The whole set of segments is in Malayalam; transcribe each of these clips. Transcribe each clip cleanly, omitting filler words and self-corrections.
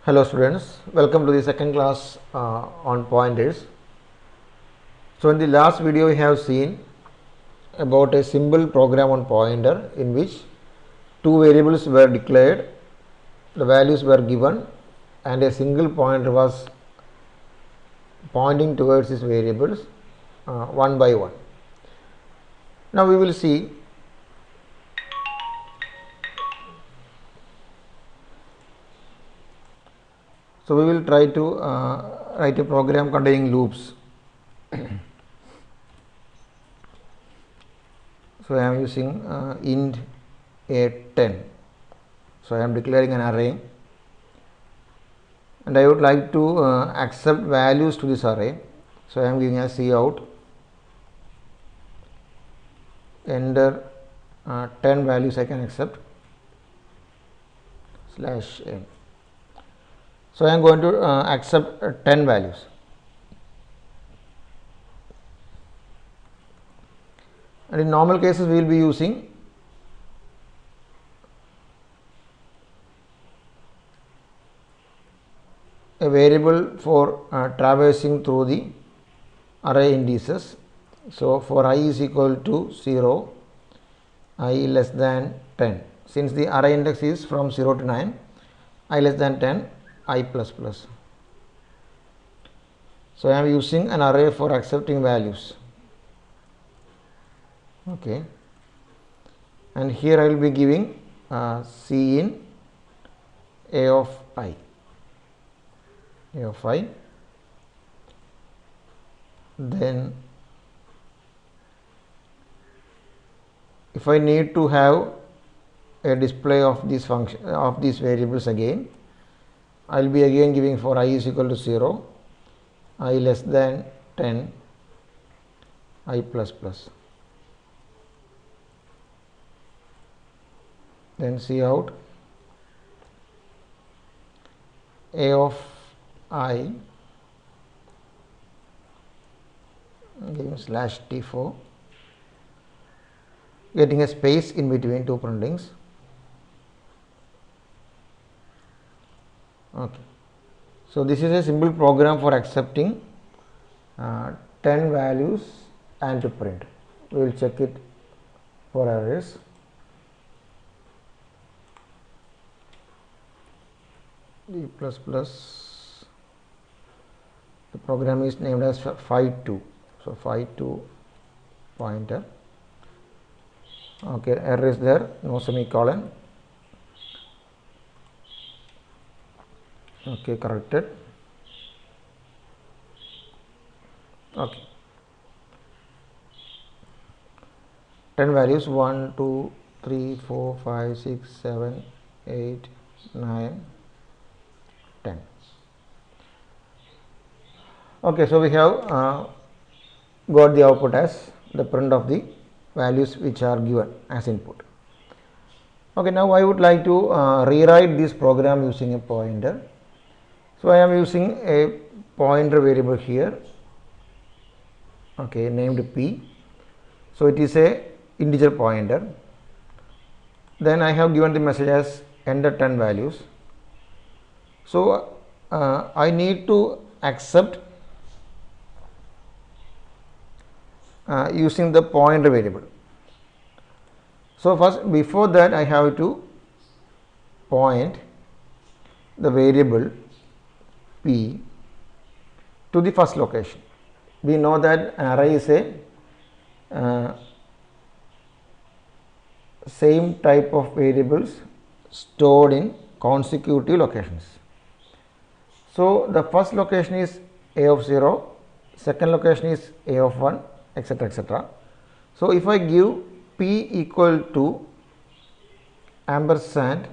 Hello students, welcome to the second class on pointers. So in the last video we have seen about a simple program on pointer in which two variables were declared, the values were given and a single pointer was pointing towards these variables one by one. Now we will see so we will try to write a program containing loops. So I am using int a10. So I am declaring an array and I would like to accept values to this array. So I am giving a cout, enter 10 values I can accept /n. So I am going to accept 10 values. And in normal cases we will be using a variable for traversing through the array indices. So for I is equal to 0, I less than 10. Since the array index is from 0 to 9, I less than 10, I plus plus. So I am using an array for accepting values. Okay, and here I will be giving C in A of I. Then if I need to have a display of these function of these variables again, I will be again giving for I is equal to 0, I less than 10, I plus plus. Then cout A of I, giving /t4, getting a space in between two printings. Okay. So this is a simple program for accepting 10 values and to print. We will check it for errors. D plus plus, the program is named as phi2. So phi2 pointer. Okay, error is there, no semicolon. Okay, corrected. Okay, 10 values 1 2 3 4 5 6 7 8 9 10. Okay, so we have got the output as the print of the values which are given as input. Okay, now I would like to rewrite this program using a pointer. So I am using a pointer variable here, okay, named p. So it is a integer pointer. Then I have given the message as enter 10 values. So I need to accept using the pointer variable. So first, before that I have to point the variable p to the first location. We know that an array is a same type of variables stored in consecutive locations. So the first location is A of 0, second location is A of 1, etc., etc. So if I give p equal to ampersand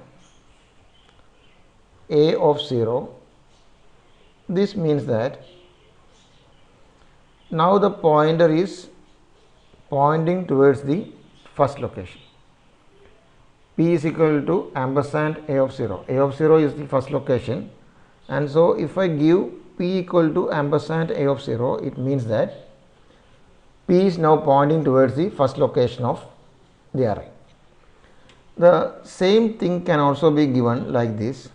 A of 0, this means that now the pointer is pointing towards the first location. P is equal to ampersand A of 0. A of 0 is the first location, and so if I give p equal to ampersand A of 0, it means that p is now pointing towards the first location of the array. The same thing can also be given like this.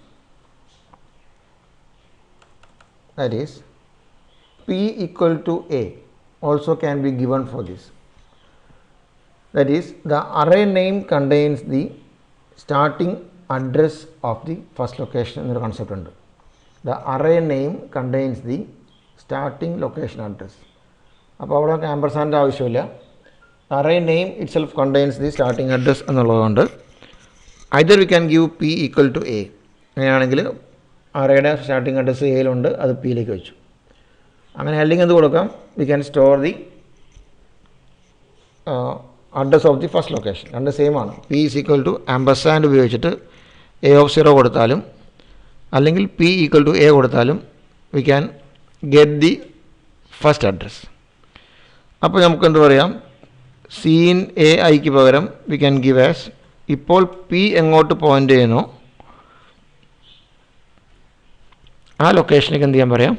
that is P equal to A also can be given for this. That is, the array name contains the starting address of the first location in the concept. The array name contains the starting location address. അപ്പോൾ അവിടെ ആമ്പർസാൻഡ് ആവശ്യമില്ല. array name itself contains the starting address എന്നുള്ളതുകൊണ്ട് either we can give p equal to a. അങ്ങനെയാണെങ്കിൽ arrayയുടെ സ്റ്റാർട്ടിംഗ് അഡ്രസ്സ് എയിലുണ്ട്, അത് പിയിലേക്ക് വെച്ചു. അങ്ങനെ അല്ലെങ്കിൽ എന്ത് കൊടുക്കാം, we can store the address of the first location. രണ്ട് സെയിം ആണ്. p is equal to ampersand ഉപയോഗിച്ചിട്ട് a of 0 കൊടുത്താലും അല്ലെങ്കിൽ p equal to a കൊടുത്താലും we can get the first address. അപ്പോൾ നമുക്ക് എന്ത് പറയാം, സി ഇൻ എ ഐക്ക് പകരം വി ക്യാൻ ഗിവ് ആസ്, ഇപ്പോൾ പി എങ്ങോട്ട് പോയിൻ്റ് ചെയ്യുന്നോ ആ ലൊക്കേഷനിലേക്ക് എന്ത് ചെയ്യാൻ പറയാം,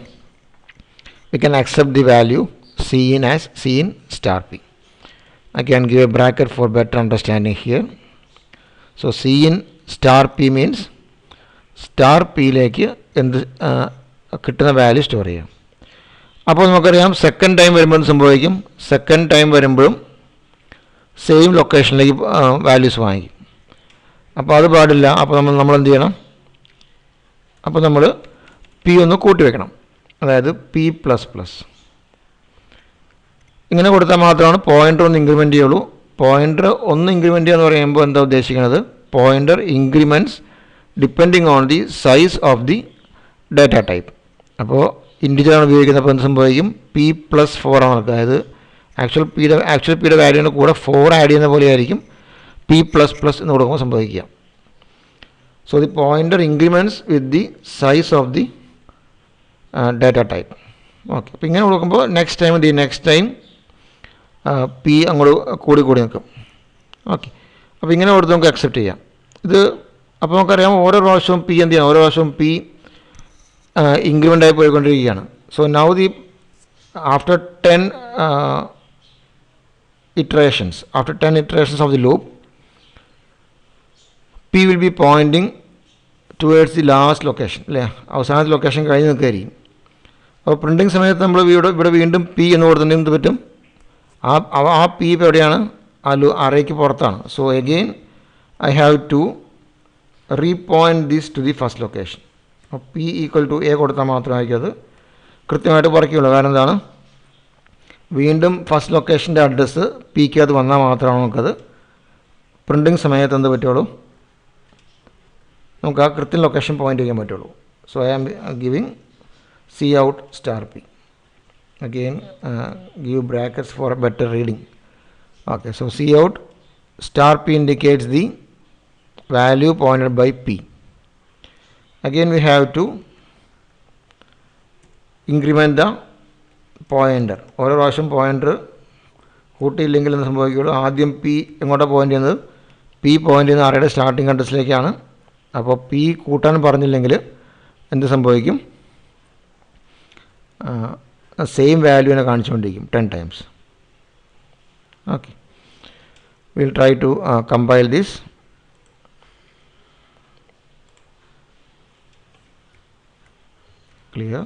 we can accept the value C in as C in star P. I can give A bracket four better understanding here. So C in star P means star പിയിലേക്ക് എന്ത് കിട്ടുന്ന വാല്യൂ സ്റ്റോർ ചെയ്യാം. അപ്പോൾ നമുക്കറിയാം സെക്കൻഡ് ടൈം വരുമ്പോൾ സംഭവിക്കും, സെക്കൻഡ് ടൈം വരുമ്പോഴും സെയിം ലൊക്കേഷനിലേക്ക് വാല്യൂസ് വാങ്ങിക്കും. അപ്പോൾ അത് പാടില്ല. അപ്പോൾ നമ്മൾ എന്ത് ചെയ്യണം, അപ്പോൾ നമ്മൾ പി ഒന്ന് കൂട്ടി വയ്ക്കണം, അതായത് പി പ്ലസ് പ്ലസ് ഇങ്ങനെ കൊടുത്താൽ മാത്രമാണ് പോയിൻ്റർ ഒന്ന് ഇൻക്രിമെൻറ്റ് ചെയ്യുള്ളൂ. പോയിൻ്റർ ഒന്ന് ഇൻക്രിമെൻറ്റ് ചെയ്യുക എന്ന് പറയുമ്പോൾ എന്താ ഉദ്ദേശിക്കുന്നത്, pointer increments depending on the size of the data type. അപ്പോൾ ഇൻഡിജറാണ് ഉപയോഗിക്കുന്നത്. അപ്പോൾ എന്ത് സംഭവിക്കും, പി പ്ലസ് 4 ആണ് നടക്കുക. അതായത് ആക്ച്വൽ പിയുടെ വാല്യൂവിൻ്റെ കൂടെ 4 ആഡ് ചെയ്യുന്ന പോലെ ആയിരിക്കും പി പ്ലസ് പ്ലസ് എന്ന് കൊടുക്കുമ്പോൾ സംഭവിക്കുക. So the pointer increments with the size of the data type. Okay, അപ്പോൾ ഇങ്ങനെ കൊടുക്കുമ്പോൾ നെക്സ്റ്റ് ടൈം പി അങ്ങോട്ട് കൂടി നിൽക്കും. ഓക്കെ, അപ്പോൾ ഇങ്ങനെ കൊടുത്ത് നമുക്ക് അക്സെപ്റ്റ് ചെയ്യാം. ഇത് അപ്പോൾ നമുക്കറിയാം ഓരോ പ്രാവശ്യവും പി എന്ത് ചെയ്യണം, ഓരോ പ്രാവശ്യവും പി ഇൻക്രിമെൻ്റായി പോയിക്കൊണ്ടിരിക്കുകയാണ്. So now the after 10 iterations of the loop, p will be pointing towards the last location അല്ലേ, അവസാനത്തെ ലൊക്കേഷൻ കഴിഞ്ഞ് നിൽക്കുകയായിരിക്കും. അപ്പോൾ പ്രിൻറ്റിങ് സമയത്ത് നമ്മൾ ഇവിടെ വീണ്ടും പി എന്ന് കൊടുത്തിട്ടുണ്ടെങ്കിൽ എന്ത് പറ്റും, ആ പി ഇപ്പോൾ എവിടെയാണ്, അറേക്ക് പുറത്താണ്. So again I have to repoint this to the first location. അപ്പോൾ പി ഈക്വൽ ടു എ കൊടുത്താൽ മാത്രമായിരിക്കും അത് കൃത്യമായിട്ട് കുറയ്ക്കുള്ളൂ. കാരണം എന്താണ്, വീണ്ടും ഫസ്റ്റ് ലൊക്കേഷൻ്റെ അഡ്രസ്സ് പിക്ക് അത് വന്നാൽ മാത്രമാണ് നമുക്കത് പ്രിൻറ്റിങ് സമയത്ത് എന്ത് പറ്റുള്ളൂ, നമുക്ക് ആ കൃത്യം ലൊക്കേഷൻ പോയിൻ്റ് ചെയ്യാൻ പറ്റുള്ളൂ. So I am giving cout star P. Again give brackets for better reading. Okay, so cout star P indicates the value pointed by P. Again we have to increment the pointer. ഓരോ പ്രാവശ്യം പോയിൻ്റർ കൂട്ടിയില്ലെങ്കിൽ എന്ന് സംഭവിക്കുകയുള്ളൂ. ആദ്യം പി എങ്ങോട്ടാണ് പോയിൻ്റ് ചെയ്യുന്നത്, പി പോയിൻ്റ് ചെയ്യുന്ന അറേയുടെ സ്റ്റാർട്ടിംഗ് അഡ്രസ്സിലേക്കാണ്. അപ്പോൾ പി കൂട്ടാൻ പറഞ്ഞില്ലെങ്കിൽ എന്ത് സംഭവിക്കും, സെയിം വാല്യൂവിനെ കാണിച്ചുകൊണ്ടിരിക്കും 10 times. Okay, will try to compile this. Clear.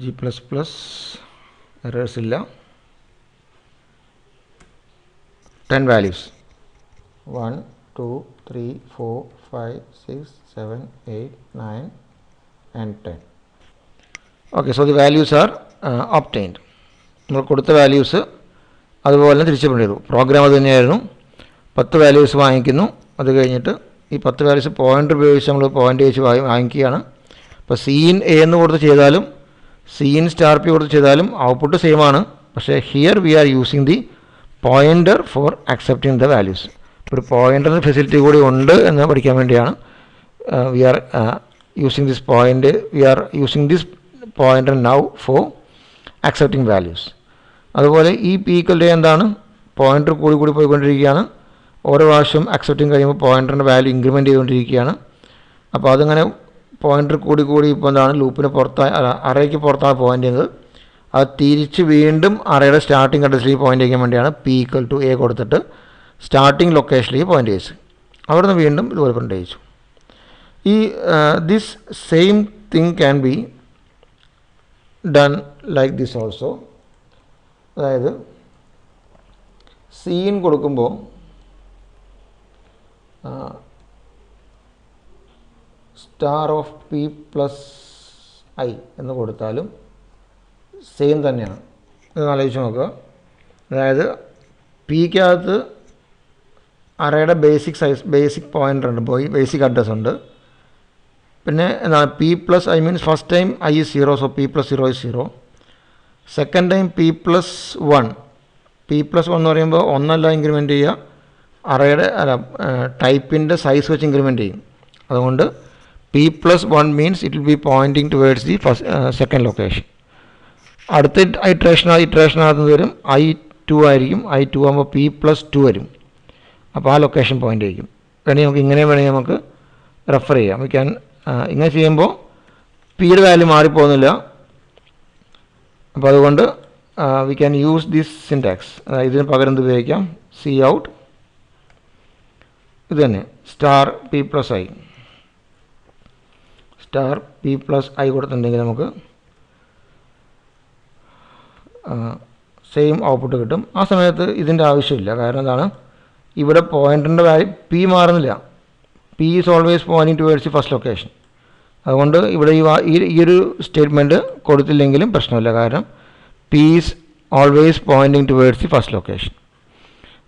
G++ errors illa. 10 values 1 2 3 4 5 6 7 8 9 and 10. Okay, so the values are obtained. നമ്മൾ കൊടുത്ത വാല്യൂസ് അതുപോലെ തിരിച്ചു പ്രിൻ്റ് ചെയ്തു. പ്രോഗ്രാം അത് തന്നെയായിരുന്നു. 10 വാല്യൂസ് വാങ്ങിക്കുന്നു. അത് കഴിഞ്ഞിട്ട് ഈ 10 വാല്യൂസ് പോയിൻ്റർ ഉപയോഗിച്ച് നമ്മൾ പോയിൻ്റ് വെച്ച് വാങ്ങിക്കുകയാണ്. അപ്പോൾ സി ഇൻ എ എന്ന് കൊടുത്ത് ചെയ്താലും സി ഇൻ സ്റ്റാർ പി കൊടുത്ത് ചെയ്താലും ഔട്ട്പുട്ട് സെയിം ആണ്. പക്ഷേ here we are using the pointer for accepting the values. ഒരു പോയിൻ്ററിന് ഫെസിലിറ്റി കൂടി ഉണ്ട് എന്ന് പഠിക്കാൻ വേണ്ടിയാണ് we are using this pointer now for accepting values. അതുപോലെ ഈ പി ഈക്വൽ ടു എന്താണ്, പോയിൻ്റർ കൂടി പോയിക്കൊണ്ടിരിക്കുകയാണ്. ഓരോ പ്രാവശ്യം അക്സെപ്റ്റിംഗ് കഴിയുമ്പോൾ പോയിൻ്ററിൻ്റെ വാല്യൂ ഇൻക്രിമെൻറ്റ് ചെയ്തുകൊണ്ടിരിക്കുകയാണ്. അപ്പോൾ അതിങ്ങനെ പോയിൻ്റർ കൂടി ഇപ്പോൾ എന്താണ്, ലൂപ്പിന് അറേക്ക് പുറത്താണ് പോയിൻ്റ് ചെയ്യുന്നത്. അത് തിരിച്ച് വീണ്ടും അറേയുടെ സ്റ്റാർട്ടിംഗ് അഡ്രസ്സിലേക്ക് പോയിൻ്റ് ചെയ്യാൻ വേണ്ടിയാണ് പി ഈക്വൽ ടു എ കൊടുത്തിട്ട് സ്റ്റാർട്ടിംഗ് ലൊക്കേഷനിലേക്ക് പോയിൻ്റ് ചെയ്യിച്ചു. അവിടെ നിന്ന് വീണ്ടും ഇതുപോലെ പ്രിൻ്റ് ചെയ്യിച്ചു. This same thing can be done like this also. അതായത് സീൻ കൊടുക്കുമ്പോൾ star of P plus I എന്ന് കൊടുത്താലും സെയിം തന്നെയാണ്. ഇത് ആലോചിച്ച് നോക്കുക. അതായത് പിക്കകത്ത് അറേയുടെ ബേസിക് സൈസ്, ബേസിക് പോയിൻ്റർ ഉണ്ട്, ബേസിക് അഡ്രസ് ഉണ്ട്. പിന്നെ എന്താണ് P plus I means first time I is 0, so P plus 0 is 0. Second time P plus 1, P plus 1 എന്ന് പറയുമ്പോൾ ഒന്നല്ല ഇൻക്രിമെൻറ്റ് ചെയ്യുക, അറേയുടെ ടൈപ്പിൻ്റെ സൈസ് വെച്ച് ഇൻക്രിമെൻറ്റ് ചെയ്യും. അതുകൊണ്ട് P plus 1 means it will be pointing towards the second location. അടുത്ത ഇറ്ററേഷനകത്ത് വരും I2 ആയിരിക്കും. I2 ആകുമ്പോൾ പി പ്ലസ് 2 വരും. അപ്പോൾ ആ ലൊക്കേഷൻ പോയിൻ്റ് ആയിരിക്കും. വേണമെങ്കിൽ നമുക്ക് ഇങ്ങനെ വേണമെങ്കിൽ നമുക്ക് റെഫർ ചെയ്യാം. വി ക്യാൻ ഇങ്ങനെ ചെയ്യുമ്പോൾ പിയുടെ വാല്യൂ മാറിപ്പോകുന്നില്ല. അപ്പോൾ അതുകൊണ്ട് we can use this syntax. ഇതിന് പകരം എന്ത് ഉപയോഗിക്കാം? സി ഔട്ട്, ഇത് തന്നെ star P plus I, star P plus I കൊടുത്തിട്ടുണ്ടെങ്കിൽ നമുക്ക് സെയിം ഔട്ട്പുട്ട് കിട്ടും. ആ സമയത്ത് ഇതിൻ്റെ ആവശ്യമില്ല. കാരണം എന്താണ്, ഇവിടെ പോയിൻ്റിൻ്റെ വാല്യൂ പി മാറുന്നില്ല. P is always pointing towards the first location. അതുകൊണ്ട് ഇവിടെ ഈ ഒരു സ്റ്റേറ്റ്മെൻറ്റ് കൊടുത്തില്ലെങ്കിലും പ്രശ്നമില്ല. കാരണം P is always pointing towards the first location.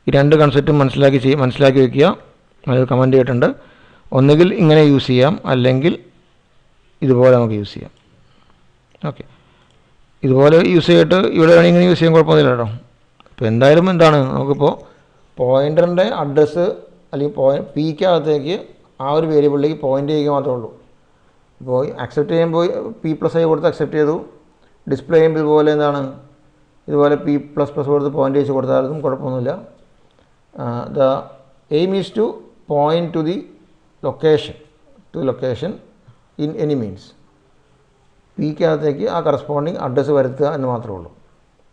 ഈ രണ്ട് കൺസെപ്റ്റും മനസ്സിലാക്കി വയ്ക്കുക. അത് കമൻറ്റ് ചെയ്തിട്ടുണ്ട്. ഒന്നുകിൽ ഇങ്ങനെ യൂസ് ചെയ്യാം, അല്ലെങ്കിൽ ഇതുപോലെ നമുക്ക് യൂസ് ചെയ്യാം. ഓക്കെ, ഇതുപോലെ യൂസ് ചെയ്തിട്ട് ഇവിടെ വേണമെങ്കിൽ ഇങ്ങനെ യൂസ് ചെയ്യാൻ കുഴപ്പമൊന്നുമില്ല കേട്ടോ. ഇപ്പോൾ എന്തായാലും എന്താണ്, നമുക്കിപ്പോൾ പോയിൻ്ററിൻ്റെ അഡ്രസ്സ് അല്ലെങ്കിൽ പിക്കകത്തേക്ക് ആ ഒരു വേരിയബിളിലേക്ക് പോയിൻ്റ് ചെയ്യുക മാത്രമേ ഉള്ളൂ. ഇപ്പോൾ അക്സെപ്റ്റ് ചെയ്യുമ്പോൾ പി പ്ലസ് ഐ കൊടുത്ത് അക്സെപ്റ്റ് ചെയ്തു. ഡിസ്പ്ലേ ചെയ്യുമ്പോൾ ഇതുപോലെ എന്താണ്, ഇതുപോലെ പി പ്ലസ് പ്ലസ് കൊടുത്ത് പോയിൻ്റ് ചെയ്ത് കൊടുത്താലും കുഴപ്പമൊന്നുമില്ല. The aim is to point to the location in any means. പിക്കകത്തേക്ക് ആ കറസ്പോണ്ടിങ് അഡ്രസ്സ് വരുത്തുക എന്ന് മാത്രമേ ഉള്ളൂ.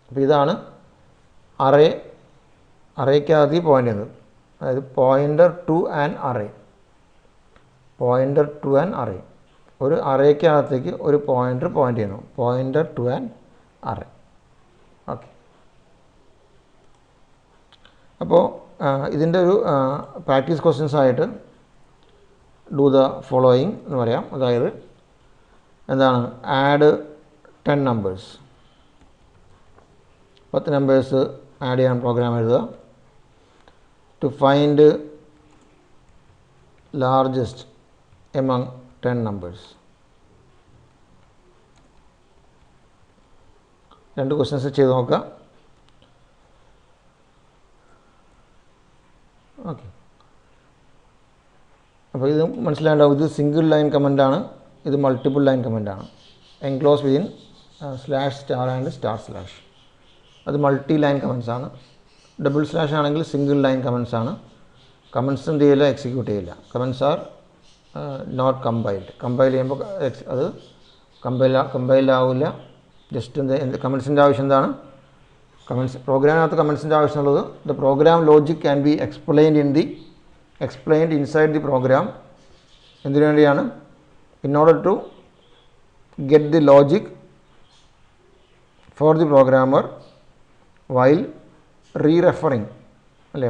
അപ്പോൾ ഇതാണ് അറേക്കകത്ത് പോയിൻ്റ് ചെയ്യുന്നത്. അതായത് pointer to an array, pointer to an array. ഒരു അറേക്കകത്തേക്ക് ഒരു പോയിൻ്റർ പോയിൻ്റ് ചെയ്യുന്നു, pointer to an array. Okay, അപ്പോൾ ഇതിൻ്റെ ഒരു പ്രാക്ടീസ് ക്വസ്റ്റ്യൻസ് ആയിട്ട് ഡു ദ ഫോളോയിങ് എന്ന് പറയാം. അതായത് എന്താണ്, ആഡ് 10 നമ്പേഴ്സ്, 10 നമ്പേഴ്സ് ആഡ് ചെയ്യാൻ പ്രോഗ്രാം എഴുതുക. To find largest among 10 numbers. രണ്ട് ക്വസ്റ്റ്യൻസ് ചെയ്ത് നോക്കുക. ഓക്കെ, അപ്പോൾ ഇത് മനസ്സിലായിട്ടുണ്ടാവും. ഇത് സിംഗിൾ ലൈൻ കമൻ്റാണ്, ഇത് മൾട്ടിപ്പിൾ ലൈൻ കമൻ്റാണ്. Enclose within slash star and star slash. അത് മൾട്ടി ലൈൻ കമൻസ് ആണ്. ഡബിൾ സ്ലാഷ് ആണെങ്കിൽ സിംഗിൾ ലൈൻ കമൻസ് ആണ്. കമൻസ് എന്ത് ചെയ്യില്ല, എക്സിക്യൂട്ട് ചെയ്യില്ല. Comments are not compiled. Compile ചെയ്യുമ്പോൾ അത് കമ്പൈൽഡ് ആവില്ല. ജസ്റ്റ് കമൻസിൻ്റെ ആവശ്യം എന്താണ്, പ്രോഗ്രാമിനകത്ത് കമൻസിൻ്റെ ആവശ്യമുള്ളത് the program logic can be explained inside the program. എന്തിനു വേണ്ടിയാണ്? in order to get the logic for the programmer while re-referring, അല്ലേ,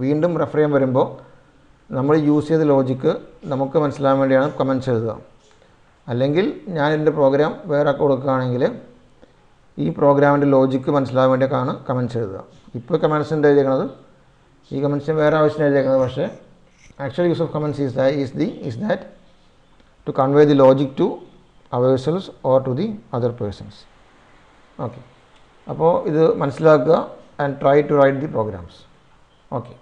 വീണ്ടും റെഫർ ചെയ്യാൻ വരുമ്പോൾ നമ്മൾ യൂസ് ചെയ്ത ലോജിക്ക് നമുക്ക് മനസ്സിലാകാൻ വേണ്ടിയാണ് കമൻറ്റ്സ് എഴുതുക. അല്ലെങ്കിൽ ഞാൻ എൻ്റെ പ്രോഗ്രാം വേറെ കൊടുക്കുകയാണെങ്കിൽ ഈ പ്രോഗ്രാമിൻ്റെ ലോജിക്ക് മനസ്സിലാകാൻ വേണ്ടിയൊക്കെയാണ് കമൻറ്റ്സ് എഴുതുക. ഇപ്പോൾ കമൻറ്റ്സിൻ്റെ എഴുതിയേക്കുന്നത്, ഈ കമൻറ്റ്സിന് വേറെ ആവശ്യത്തിന് എഴുതിയേക്കുന്നത്. പക്ഷേ actual use of comments is that to convey the logic to ourselves or to the other persons. Okay, അപ്പോൾ ഇത് മനസ്സിലാക്കുക and try to write the programs. Okay.